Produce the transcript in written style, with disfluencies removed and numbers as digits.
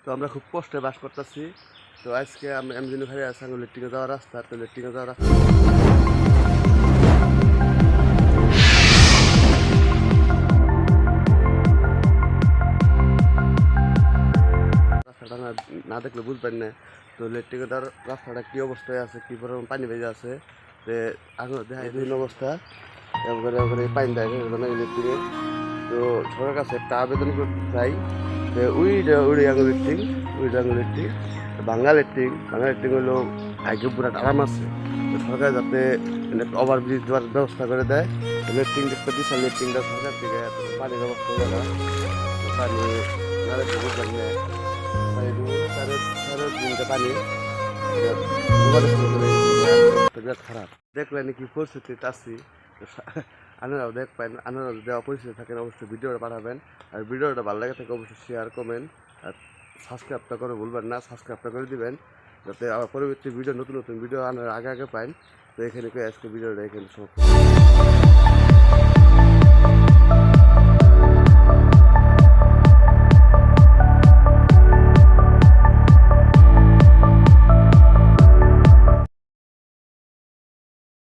তো আমরা খুব কষ্টে বাস করতেছি। তো আজকে আমি যিনি ভাই আছে লেট্রিনে যাওয়ার রাস্তা, তো লেট্রিনে যাওয়ার রাস্তা রাস্তাটা না দেখলে বুঝবেন না। তো লেট্রিনে যাওয়ার রাস্তাটা কী অবস্থায় আছে, কী পরিমাণ পানি ভেজে আছে, যে আগুন দেখায় বিভিন্ন অবস্থা এবারে পানি দেয় লেট্রিনে। তো সবার কাছে একটা আবেদন করতে চাই যে উড়ি আঙুল লেট্রিন বাংলা লেট্রিন হলো আগে পুরাট আরাম আছে। তো সরকার যাতে একটা ওভারব্রিজ দেওয়ার ব্যবস্থা করে দেয়। লেট্রিন একটা বিশাল লেট্রিনটা সরকার থেকে পানির ব্যবস্থা করে দেয়। পানি না দেখলে বুঝলাম না, পানি দিনটা পানি বিরাট খারাপ। দেখলেন কি পরিস্থিতিতে আছি। আপনারাও দেখবেন, আপনারাও দেওয়া পরিস্থিতি থাকেন অবশ্যই ভিডিওটা পাঠাবেন। আর ভিডিওটা ভালো লাগে থাকে অবশ্যই শেয়ার কমেন্ট আর সাবস্ক্রাইবটা করে ভুলবেন না, সাবস্ক্রাইবটা করে দিবেন যাতে আবার পরবর্তী ভিডিও নতুন ভিডিও আনার আগে পাইন। তো এখানে আজকে ভিডিওটা এখানে সমাপ্ত।